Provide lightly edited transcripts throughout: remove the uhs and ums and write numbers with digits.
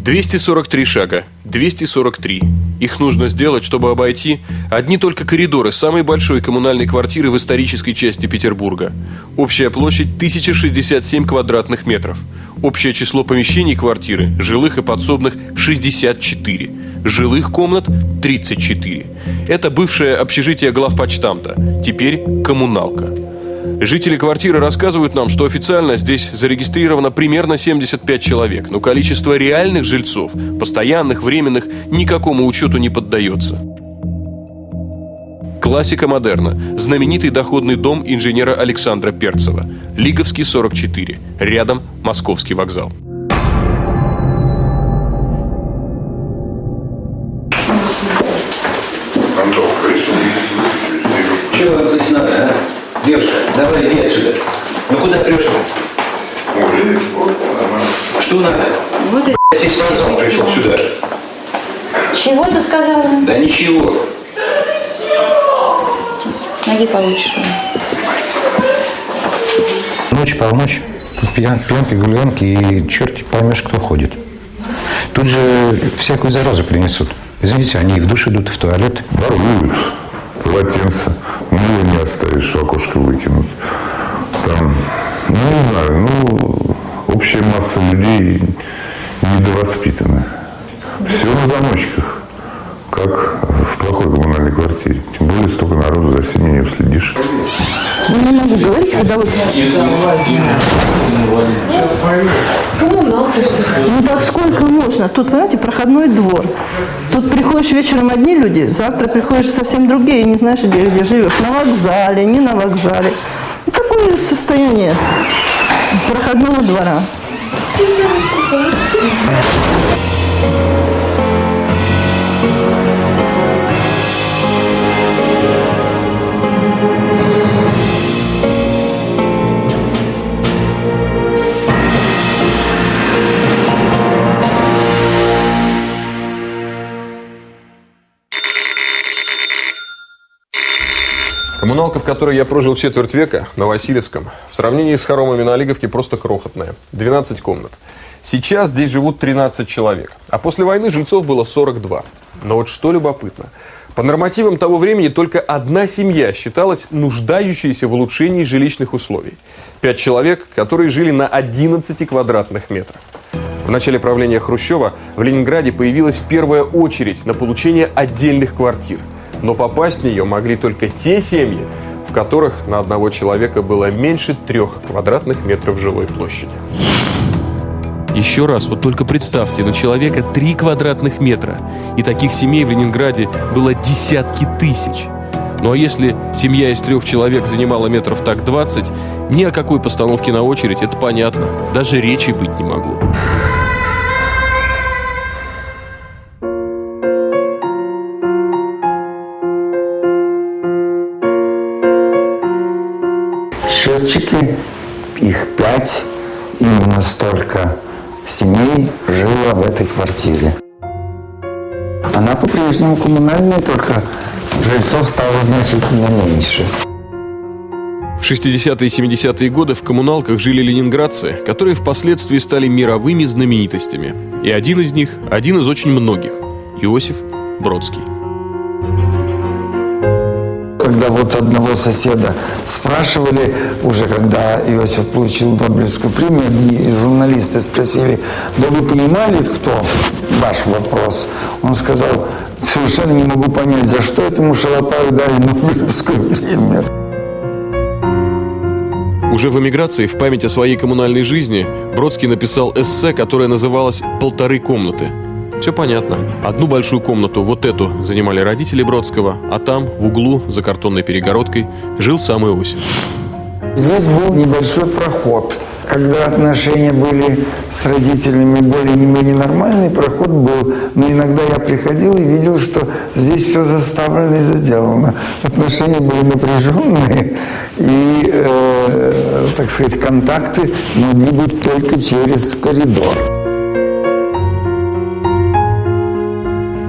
243 шага, 243. Их нужно сделать, чтобы обойти одни только коридоры самой большой коммунальной квартиры в исторической части Петербурга. Общая площадь 1067 квадратных метров. Общее число помещений квартиры, жилых и подсобных, 64. Жилых комнат 34. Это бывшее общежитие главпочтамта, теперь коммуналка. Жители квартиры рассказывают нам, что официально здесь зарегистрировано примерно 75 человек, но количество реальных жильцов, постоянных, временных, никакому учету не поддается. Классика модерна. Знаменитый доходный дом инженера Александра Перцева. Лиговский, 44. Рядом Московский вокзал. Чего вам здесь надо, а? Девушка, давай, иди отсюда. Ну куда прешь-то? Что надо? Вот я физпозвал, пришел сюда. Чего ты сказала? Да ничего. С ноги получишь. Ночь, полночь, тут пьянки, гулянки, и черти поймешь, кто ходит. Тут же всякую заразу принесут. Извините, они и в душ идут, и в туалет. Воруют. Полотенце. Ну, не оставишь, в окошко выкинут. Там, ну, не знаю, общая масса людей недовоспитана. Все на замочках, как в плохой коммунальной квартире. Тем более столько народу, за всеми не уследишь. Ну, не могу говорить, когда вот... Ну так сколько можно? Тут, понимаете, проходной двор. Тут приходишь вечером одни люди, завтра приходишь совсем другие, и не знаешь, где живешь. На вокзале, не на вокзале. Ну, такое состояние проходного двора. Коммуналка, в которой я прожил четверть века, на Васильевском, в сравнении с хоромами на Лиговке просто крохотная. 12 комнат. Сейчас здесь живут 13 человек, а после войны жильцов было 42. Но вот что любопытно. По нормативам того времени только одна семья считалась нуждающейся в улучшении жилищных условий. 5 человек, которые жили на 11 квадратных метрах. В начале правления Хрущева в Ленинграде появилась первая очередь на получение отдельных квартир. Но попасть в нее могли только те семьи, в которых на одного человека было меньше 3 квадратных метров жилой площади. Еще раз, вот только представьте, на человека 3 квадратных метра. И таких семей в Ленинграде было десятки тысяч. Ну а если семья из 3 человек занимала метров так 20, ни о какой постановке на очередь, это понятно. Даже речи быть не могло. Счетчики, их 5, именно столько семей жило в этой квартире. Она по-прежнему коммунальная, только жильцов стало значительно меньше. В 60-е и 70-е годы в коммуналках жили ленинградцы, которые впоследствии стали мировыми знаменитостями. И один из них, один из очень многих – Иосиф Бродский. Когда вот одного соседа спрашивали, уже когда Иосиф получил Нобелевскую премию, одни журналисты спросили: да вы понимали, кто ваш вопрос? Он сказал: совершенно не могу понять, за что этому Шалопаю дали Нобелевскую премию. Уже в эмиграции в память о своей коммунальной жизни Бродский написал эссе, которое называлось «Полторы комнаты». Все понятно. Одну большую комнату, вот эту, занимали родители Бродского, а там, в углу, за картонной перегородкой, жил сам Иосиф. Здесь был небольшой проход. Когда отношения были с родителями более-менее нормальный, проход был. Но иногда я приходил и видел, что здесь все заставлено и заделано. Отношения были напряженные, и, так сказать, контакты могли быть только через коридор.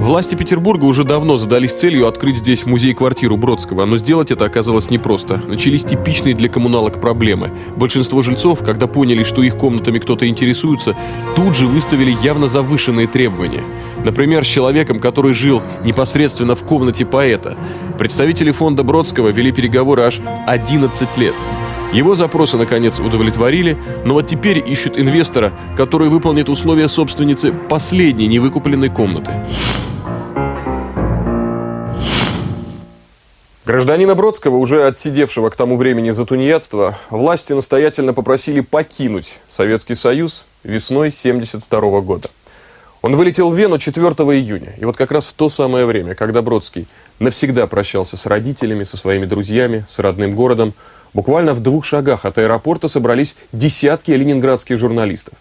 Власти Петербурга уже давно задались целью открыть здесь музей-квартиру Бродского, но сделать это оказалось непросто. Начались типичные для коммуналок проблемы. Большинство жильцов, когда поняли, что их комнатами кто-то интересуется, тут же выставили явно завышенные требования. Например, с человеком, который жил непосредственно в комнате поэта. Представители фонда Бродского вели переговоры аж 11 лет. Его запросы, наконец, удовлетворили, но вот теперь ищут инвестора, который выполнит условия собственницы последней невыкупленной комнаты. Гражданина Бродского, уже отсидевшего к тому времени за тунеядство, власти настоятельно попросили покинуть Советский Союз весной 1972 года. Он вылетел в Вену 4 июня. И вот как раз в то самое время, когда Бродский навсегда прощался с родителями, со своими друзьями, с родным городом, буквально в 2 шагах от аэропорта собрались десятки ленинградских журналистов.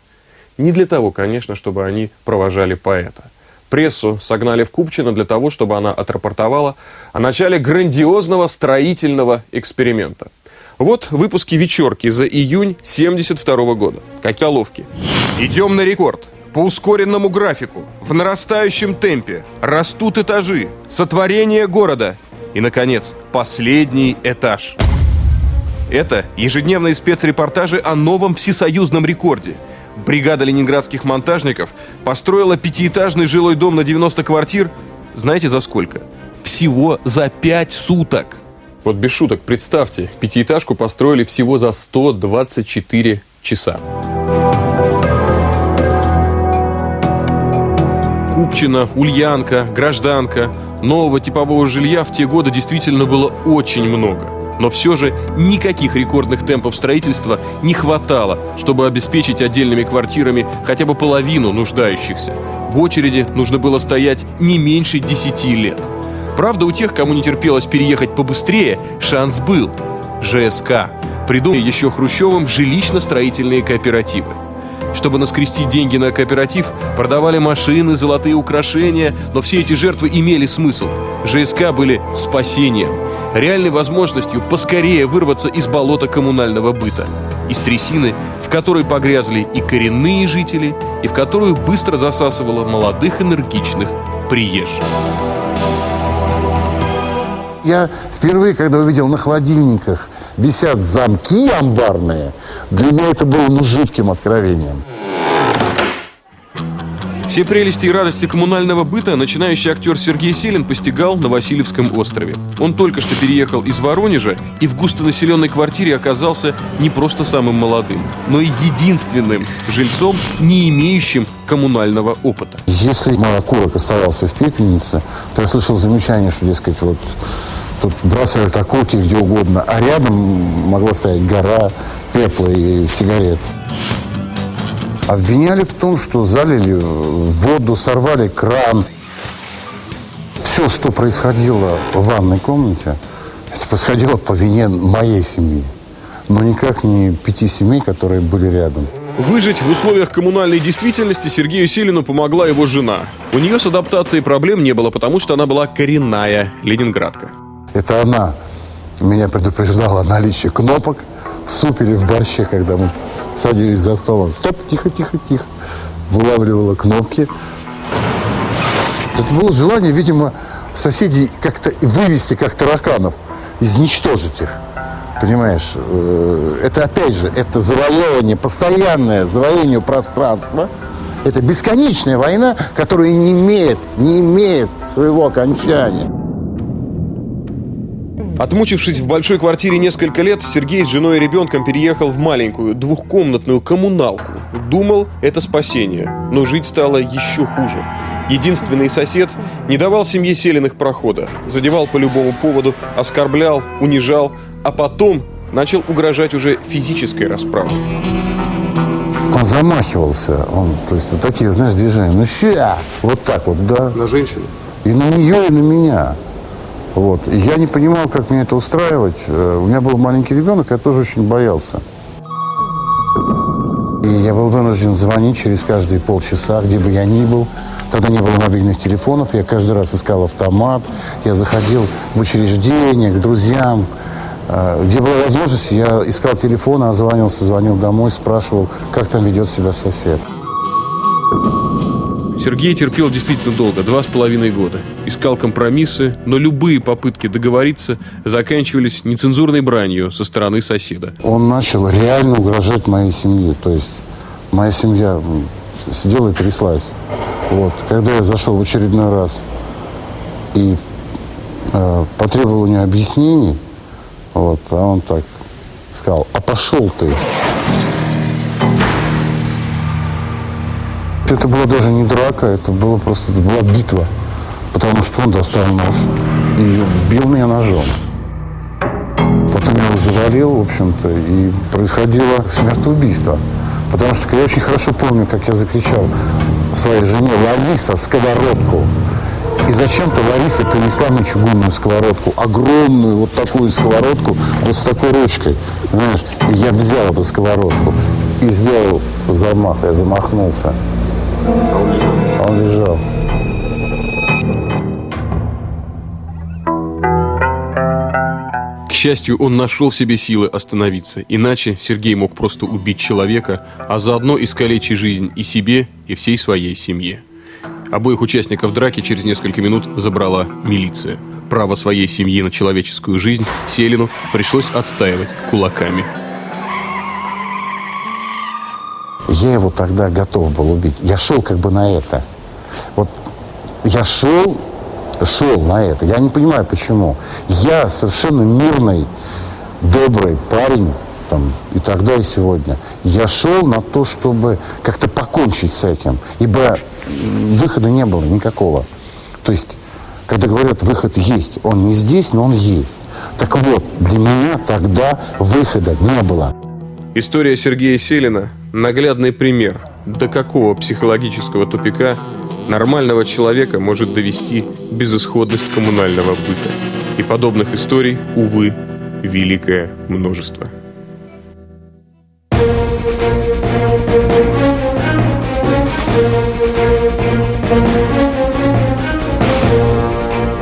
Не для того, конечно, чтобы они провожали поэта. Прессу согнали в Купчино для того, чтобы она отрапортовала о начале грандиозного строительного эксперимента. Вот выпуски «Вечерки» за июнь 1972 года. Как головки. Идем на рекорд. По ускоренному графику, в нарастающем темпе, растут этажи, сотворение города и, наконец, последний этаж. Это ежедневные спецрепортажи о новом всесоюзном рекорде. Бригада ленинградских монтажников построила 5-этажный жилой дом на 90 квартир, знаете, за сколько? Всего за 5 суток. Вот без шуток, представьте, 5-этажку построили всего за 124 часа. Купчино, Ульянка, Гражданка. Нового типового жилья в те годы действительно было очень много. Но все же никаких рекордных темпов строительства не хватало, чтобы обеспечить отдельными квартирами хотя бы половину нуждающихся. В очереди нужно было стоять не меньше 10 лет. Правда, у тех, кому не терпелось переехать побыстрее, шанс был. ЖСК придумали еще Хрущевым жилищно-строительные кооперативы. Чтобы наскрести деньги на кооператив, продавали машины, золотые украшения, но все эти жертвы имели смысл. ЖСК были спасением, реальной возможностью поскорее вырваться из болота коммунального быта, из трясины, в которой погрязли и коренные жители, и в которую быстро засасывало молодых энергичных приезжих. Я впервые, когда увидел на холодильниках висят замки амбарные, для меня это было жутким откровением. Все прелести и радости коммунального быта начинающий актер Сергей Селин постигал на Васильевском острове. Он только что переехал из Воронежа и в густонаселенной квартире оказался не просто самым молодым, но и единственным жильцом, не имеющим коммунального опыта. Если мой окурок оставался в пепельнице, то я слышал замечание, что, дескать, вот тут бросают окурки где угодно, а рядом могла стоять гора пепла и сигарет. Обвиняли в том, что залили воду, сорвали кран. Все, что происходило в ванной комнате, это происходило по вине моей семьи, но никак не 5 семей, которые были рядом. Выжить в условиях коммунальной действительности Сергею Селину помогла его жена. У нее с адаптацией проблем не было, потому что она была коренная ленинградка. Это она меня предупреждала о наличии кнопок в супе или в борще, когда мы садились за столом. Стоп, тихо, тихо, тихо. Вылавливала кнопки. Это было желание, видимо, соседей как-то вывести, как тараканов, изничтожить их. Понимаешь? Это, опять же, это завоевание, постоянное завоевание пространства. Это бесконечная война, которая не имеет своего окончания. Отмучившись в большой квартире несколько лет, Сергей с женой и ребенком переехал в маленькую, двухкомнатную коммуналку. Думал, это спасение, но жить стало еще хуже. Единственный сосед не давал семье Селиных прохода, задевал по любому поводу, оскорблял, унижал, а потом начал угрожать уже физической расправой. Он замахивался, то есть вот такие, знаешь, движения. Ну ща! Вот так вот, да. На женщину? И на нее, и на меня. Вот. И я не понимал, как мне это устраивать. У меня был маленький ребенок, я тоже очень боялся. И я был вынужден звонить через каждые полчаса, где бы я ни был. Тогда не было мобильных телефонов, я каждый раз искал автомат. Я заходил в учреждения, к друзьям. Где была возможность, я искал телефон, звонил домой, спрашивал, как там ведет себя сосед. Сергей терпел действительно долго, 2,5 года. Искал компромиссы, но любые попытки договориться заканчивались нецензурной бранью со стороны соседа. Он начал реально угрожать моей семье. То есть моя семья сидела и тряслась. Вот. Когда я зашел в очередной раз и потребовал у него объяснений, вот, а он так сказал: а пошел ты. Это была даже не драка, это была битва. Потому что он достал нож и бил меня ножом. Потом я его завалил, в общем-то, и происходило смертоубийство. Потому что я очень хорошо помню, как я закричал своей жене: Лариса, сковородку. И зачем-то Лариса принесла мне чугунную сковородку, огромную вот такую сковородку, вот с такой ручкой, понимаешь? И я взял эту сковородку и сделал замах, я замахнулся. А он лежал. К счастью, он нашел в себе силы остановиться. Иначе Сергей мог просто убить человека, а заодно искалечить жизнь и себе, и всей своей семье. Обоих участников драки через несколько минут забрала милиция. Право своей семьи на человеческую жизнь Селину пришлось отстаивать кулаками. Я его тогда готов был убить. Я шел как бы на это. Вот я шел на это. Я не понимаю, почему. Я совершенно мирный, добрый парень, там, и тогда, и сегодня. Я шел на то, чтобы как-то покончить с этим. Ибо выхода не было никакого. То есть, когда говорят, выход есть, он не здесь, но он есть. Так вот, для меня тогда выхода не было. История Сергея Селина – наглядный пример, до какого психологического тупика нормального человека может довести безысходность коммунального быта. И подобных историй, увы, великое множество.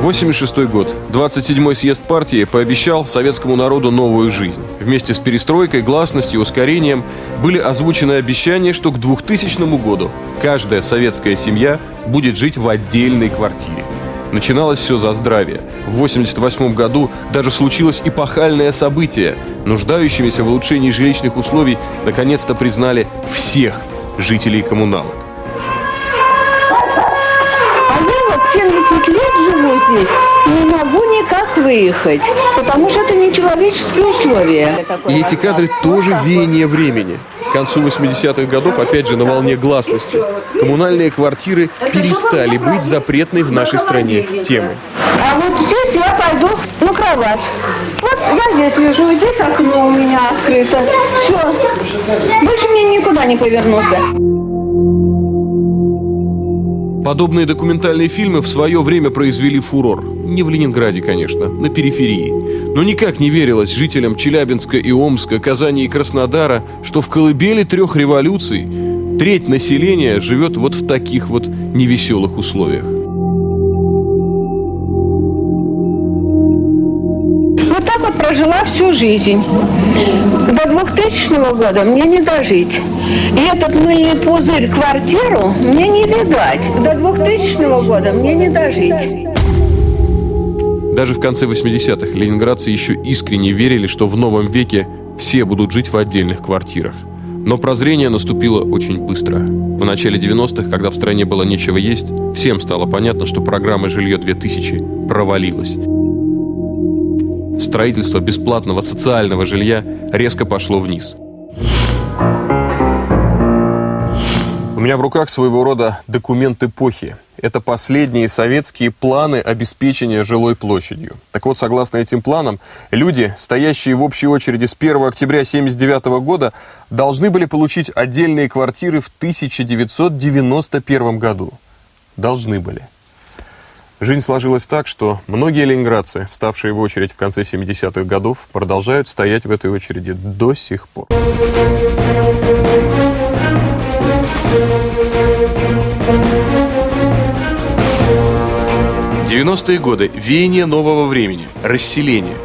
«86-й год. 27-й съезд партии пообещал советскому народу новую жизнь. Вместе с перестройкой, гласностью и ускорением были озвучены обещания, что к 2000 году каждая советская семья будет жить в отдельной квартире. Начиналось все за здравие. В 1988 году даже случилось эпохальное событие. Нуждающимися в улучшении жилищных условий наконец-то признали всех жителей коммуналок. 70 лет живу здесь, не могу никак выехать, потому что это нечеловеческие условия. И эти кадры тоже веяние времени. К концу 80-х годов, опять же, на волне гласности, коммунальные квартиры перестали быть запретной в нашей стране темой. А вот здесь я пойду на кровать. Вот я здесь лежу, здесь окно у меня открыто. Все, больше мне никуда не повернуться. Подобные документальные фильмы в свое время произвели фурор. Не в Ленинграде, конечно, на периферии. Но никак не верилось жителям Челябинска и Омска, Казани и Краснодара, что в колыбели 3 революций треть населения живет вот в таких вот невеселых условиях. Вот так вот прожила всю жизнь. До 2000 года мне не дожить. И этот мыльный пузырь, квартиру, мне не видать. До 2000 года мне не дожить. Даже в конце 80-х ленинградцы еще искренне верили, что в новом веке все будут жить в отдельных квартирах. Но прозрение наступило очень быстро. В начале 90-х, когда в стране было нечего есть, всем стало понятно, что программа «Жилье-2000» провалилась. Строительство бесплатного социального жилья резко пошло вниз. У меня в руках своего рода документ эпохи. Это последние советские планы обеспечения жилой площадью. Так вот, согласно этим планам, люди, стоящие в общей очереди с 1 октября 1979 года, должны были получить отдельные квартиры в 1991 году. Должны были. Жизнь сложилась так, что многие ленинградцы, вставшие в очередь в конце 70-х годов, продолжают стоять в этой очереди до сих пор. 90-е годы. Веяние нового времени. Расселение.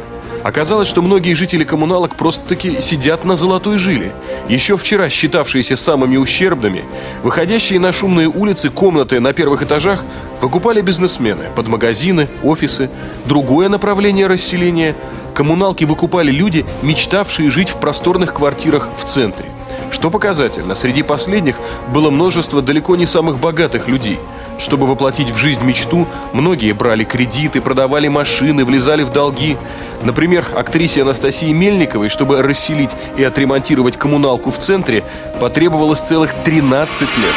Оказалось, что многие жители коммуналок просто-таки сидят на золотой жиле. Еще вчера считавшиеся самыми ущербными, выходящие на шумные улицы комнаты на первых этажах выкупали бизнесмены под магазины, офисы. Другое направление расселения – коммуналки выкупали люди, мечтавшие жить в просторных квартирах в центре. Что показательно, среди последних было множество далеко не самых богатых людей. Чтобы воплотить в жизнь мечту, многие брали кредиты, продавали машины, влезали в долги. Например, актрисе Анастасии Мельниковой, чтобы расселить и отремонтировать коммуналку в центре, потребовалось целых 13 лет.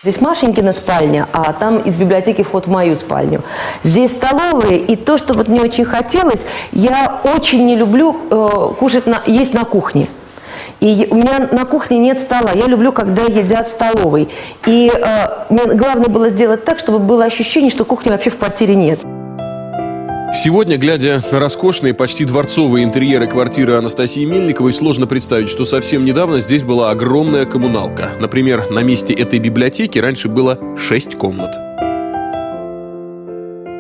Здесь Машенькина спальня, а там из библиотеки вход в мою спальню. Здесь столовые, и то, что вот мне очень хотелось, я очень не люблю есть на кухне. И у меня на кухне нет стола. Я люблю, когда едят в столовой. И мне главное было сделать так, чтобы было ощущение, что кухни вообще в квартире нет. Сегодня, глядя на роскошные, почти дворцовые интерьеры квартиры Анастасии Мельниковой, сложно представить, что совсем недавно здесь была огромная коммуналка. Например, на месте этой библиотеки раньше было 6 комнат.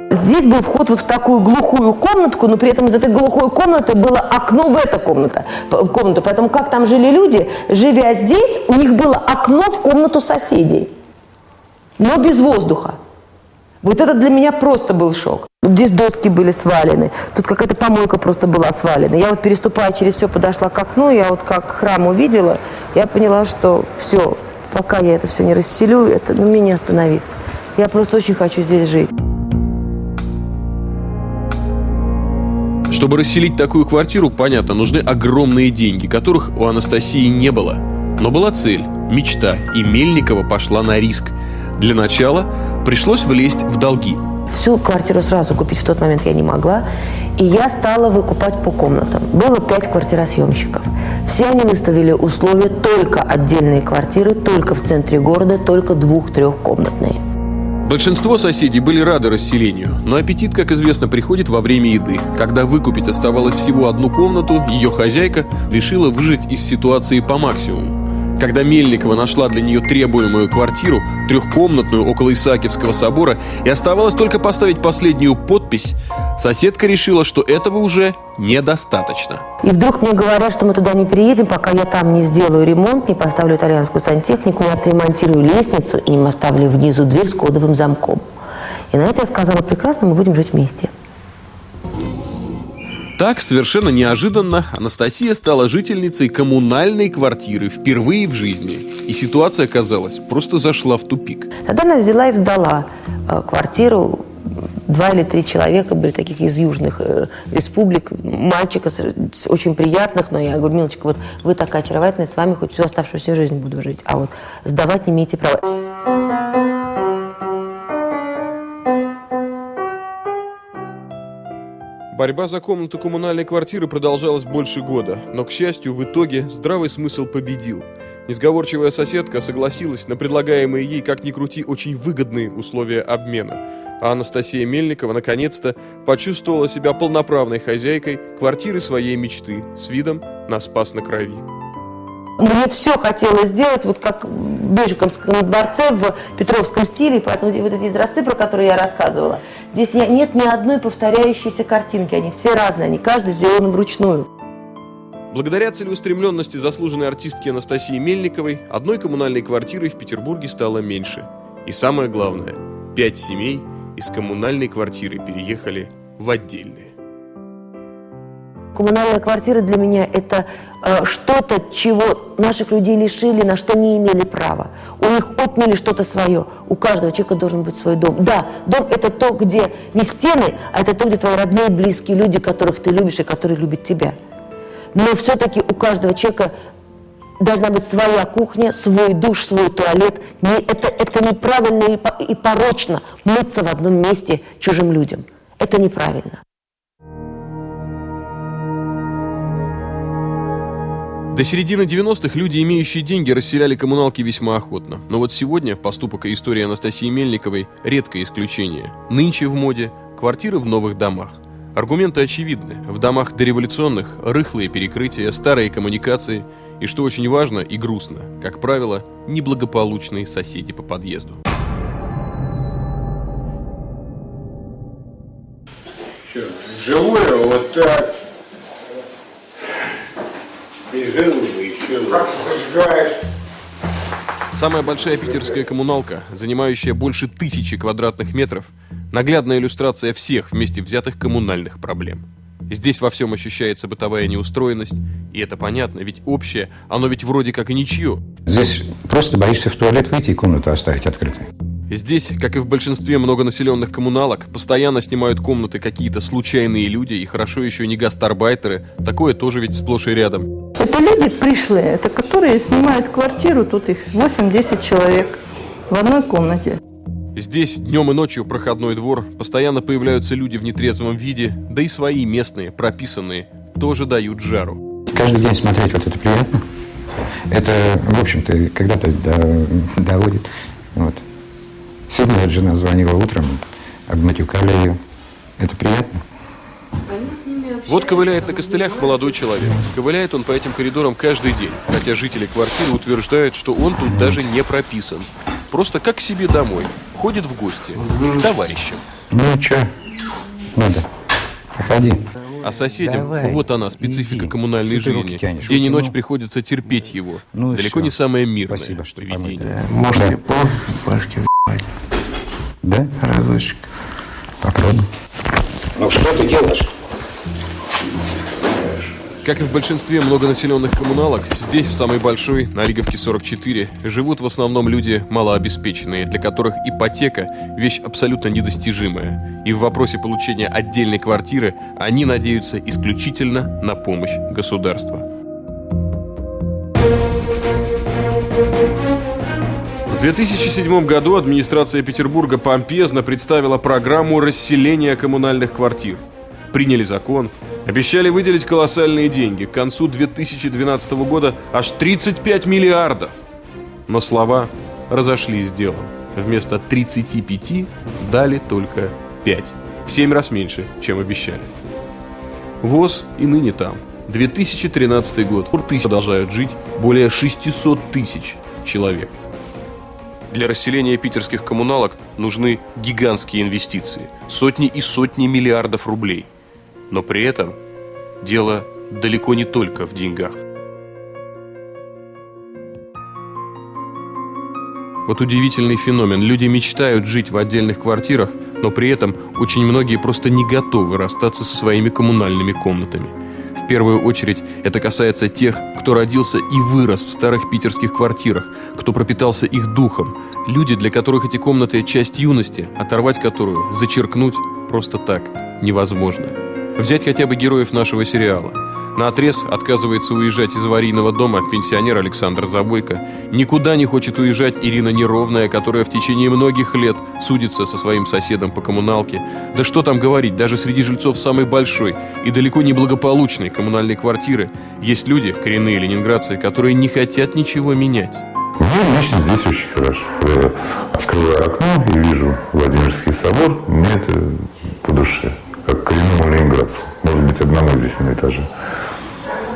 Здесь был вход вот в такую глухую комнатку, но при этом из этой глухой комнаты было окно в эту комнату. Поэтому как там жили люди, живя здесь, у них было окно в комнату соседей, но без воздуха. Вот это для меня просто был шок. Здесь доски были свалены, тут какая-то помойка просто была свалена. Я вот, переступая через все, подошла к окну, я вот как храм увидела, я поняла, что все, пока я это все не расселю, мне не остановиться. Я просто очень хочу здесь жить. Чтобы расселить такую квартиру, понятно, нужны огромные деньги, которых у Анастасии не было. Но была цель, мечта, и Мельникова пошла на риск. Для начала пришлось влезть в долги. Всю квартиру сразу купить в тот момент я не могла, и я стала выкупать по комнатам. Было 5 квартиросъемщиков. Все они выставили условия: только отдельные квартиры, только в центре города, только 2-3-комнатные. Большинство соседей были рады расселению, но аппетит, как известно, приходит во время еды. Когда выкупить оставалось всего одну комнату, ее хозяйка решила выжить из ситуации по максимуму. Когда Мельникова нашла для нее требуемую квартиру, 3-комнатную около Исаакиевского собора, и оставалось только поставить последнюю подпись, соседка решила, что этого уже недостаточно. И вдруг мне говорят, что мы туда не переедем, пока я там не сделаю ремонт, не поставлю итальянскую сантехнику, не отремонтирую лестницу и не оставлю внизу дверь с кодовым замком. И на это я сказала: прекрасно, мы будем жить вместе. Так, совершенно неожиданно, Анастасия стала жительницей коммунальной квартиры впервые в жизни. И ситуация, казалось, просто зашла в тупик. Тогда она взяла и сдала квартиру. 2 или 3 человека были таких из южных республик, мальчика очень приятных, но я говорю: милочка, вот вы такая очаровательная, с вами хоть всю оставшуюся жизнь буду жить, а вот сдавать не имеете права. Борьба за комнату коммунальной квартиры продолжалась больше года, но, к счастью, в итоге здравый смысл победил. Несговорчивая соседка согласилась на предлагаемые ей, как ни крути, очень выгодные условия обмена. А Анастасия Мельникова наконец-то почувствовала себя полноправной хозяйкой квартиры своей мечты с видом на Спас на Крови. Мне все хотелось сделать, вот как в Бежиковском дворце, в петровском стиле, поэтому вот эти изразцы, про которые я рассказывала, здесь нет ни одной повторяющейся картинки, они все разные, они каждый сделан вручную. Благодаря целеустремленности заслуженной артистки Анастасии Мельниковой одной коммунальной квартиры в Петербурге стало меньше. И самое главное, 5 семей из коммунальной квартиры переехали в отдельные. Коммунальная квартира для меня – это что-то, чего наших людей лишили, на что не имели права. У них отняли что-то свое. У каждого человека должен быть свой дом. Да, дом – это то, где не стены, а это то, где твои родные, близкие люди, которых ты любишь и которые любят тебя. Но все-таки у каждого человека должна быть своя кухня, свой душ, свой туалет. Это неправильно и порочно мыться в одном месте чужим людям. Это неправильно. До середины 90-х люди, имеющие деньги, расселяли коммуналки весьма охотно. Но вот сегодня поступок и история Анастасии Мельниковой – редкое исключение. Нынче в моде квартиры в новых домах. Аргументы очевидны. В домах дореволюционных рыхлые перекрытия, старые коммуникации и, что очень важно и грустно, как правило, неблагополучные соседи по подъезду. Живое, вот так. Бежал бы еще. Как зажигаешь? Самая большая питерская коммуналка, занимающая больше 1000 квадратных метров, наглядная иллюстрация всех вместе взятых коммунальных проблем. Здесь во всем ощущается бытовая неустроенность, и это понятно, ведь общее, оно ведь вроде как и ничье. Здесь просто боишься в туалет выйти и комнату оставить открытой. Здесь, как и в большинстве многонаселенных коммуналок, постоянно снимают комнаты какие-то случайные люди, и хорошо еще не гастарбайтеры, такое тоже ведь сплошь и рядом. Это люди пришлые, это которые снимают квартиру, тут их 8-10 человек в одной комнате. Здесь днем и ночью проходной двор, постоянно появляются люди в нетрезвом виде, да и свои местные, прописанные, тоже дают жару. Каждый день смотреть вот это приятно. Это, в общем-то, когда-то доводит. Вот. Сегодня вот жена звонила утром, обматюкали ее. Это приятно. Вот ковыляет на костылях молодой человек. Ковыляет он по этим коридорам каждый день, хотя жители квартиры утверждают, что он тут даже не прописан. Просто как к себе домой. Ходит в гости. К товарищам. Ну, что? Надо. Проходи. А соседям, Давай, вот она, специфика иди. коммунальной Что ты руки жизни. тянешь? День и Руки, ночь приходится терпеть его. Ну, Далеко всё. не самое мирное Спасибо, что поведение. Можете по башке в***ать. Да? Разочек. Попробуй. Ну что ты делаешь? Как и в большинстве многонаселенных коммуналок, здесь, в самой большой, на Риговке 44, живут в основном люди малообеспеченные, для которых ипотека – вещь абсолютно недостижимая. И в вопросе получения отдельной квартиры они надеются исключительно на помощь государства. В 2007 году администрация Петербурга помпезно представила программу расселения коммунальных квартир. Приняли закон, обещали выделить колоссальные деньги. К концу 2012 года аж 35 миллиардов. Но слова разошлись с делом. Вместо 35 дали только 5. В 7 раз меньше, чем обещали. ВОЗ и ныне там. 2013 год. Продолжают жить более 600 тысяч человек. Для расселения питерских коммуналок нужны гигантские инвестиции. Сотни и сотни миллиардов рублей. Но при этом дело далеко не только в деньгах. Вот удивительный феномен. Люди мечтают жить в отдельных квартирах, но при этом очень многие просто не готовы расстаться со своими коммунальными комнатами. В первую очередь это касается тех, кто родился и вырос в старых питерских квартирах, кто пропитался их духом. Люди, для которых эти комнаты – часть юности, оторвать которую, зачеркнуть просто так невозможно. Взять хотя бы героев нашего сериала. Наотрез отказывается уезжать из аварийного дома пенсионер Александр Забойко. Никуда не хочет уезжать Ирина Неровная, которая в течение многих лет судится со своим соседом по коммуналке. Да что там говорить, даже среди жильцов самой большой и далеко не благополучной коммунальной квартиры есть люди, коренные ленинградцы, которые не хотят ничего менять. Мне лично здесь очень хорошо. Когда я открываю окно и вижу Владимирский собор, мне это по душе. Как коренному ленинградцу. Может быть, одному здесь на этаже.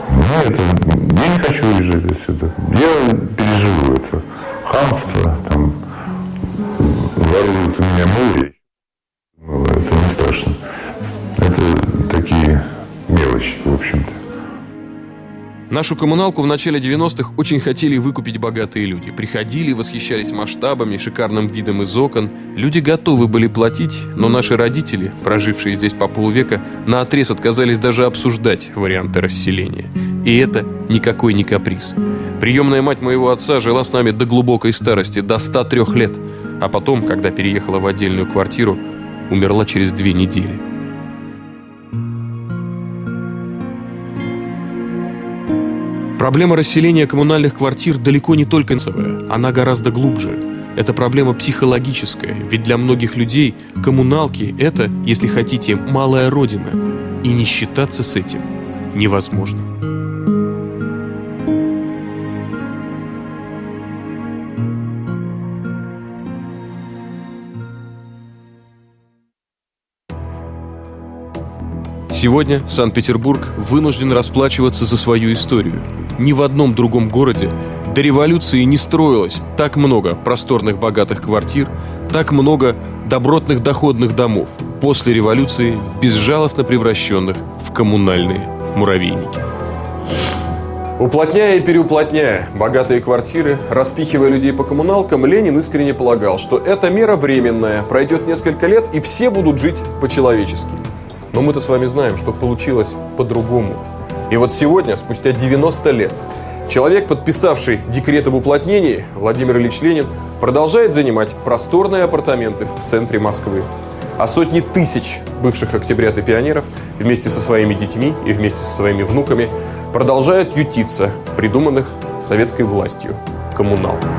Но это... Я не хочу уезжать отсюда. Я переживу это хамство, там, воруют у меня море. Это не страшно. Это такие мелочи, в общем-то. Нашу коммуналку в начале 90-х очень хотели выкупить богатые люди. Приходили, восхищались масштабами, шикарным видом из окон. Люди готовы были платить, но наши родители, прожившие здесь по полвека, наотрез отказались даже обсуждать варианты расселения. И это никакой не каприз. Приемная мать моего отца жила с нами до глубокой старости, до 103 лет. А потом, когда переехала в отдельную квартиру, умерла через 2 недели. Проблема расселения коммунальных квартир далеко не только нацевая, она гораздо глубже. Это проблема психологическая, ведь для многих людей коммуналки – это, если хотите, малая родина, и не считаться с этим невозможно. Сегодня Санкт-Петербург вынужден расплачиваться за свою историю. Ни в одном другом городе до революции не строилось так много просторных богатых квартир, так много добротных доходных домов. после революции безжалостно превращенных в коммунальные муравейники. Уплотняя и переуплотняя богатые квартиры, распихивая людей по коммуналкам, Ленин искренне полагал, что эта мера временная, пройдет несколько лет, и все будут жить по-человечески. Но мы-то с вами знаем, что получилось по-другому. И вот сегодня, спустя 90 лет, человек, подписавший декрет об уплотнении, Владимир Ильич Ленин, продолжает занимать просторные апартаменты в центре Москвы. А сотни тысяч бывших октябрят и пионеров вместе со своими детьми и вместе со своими внуками продолжают ютиться в придуманных советской властью коммуналках.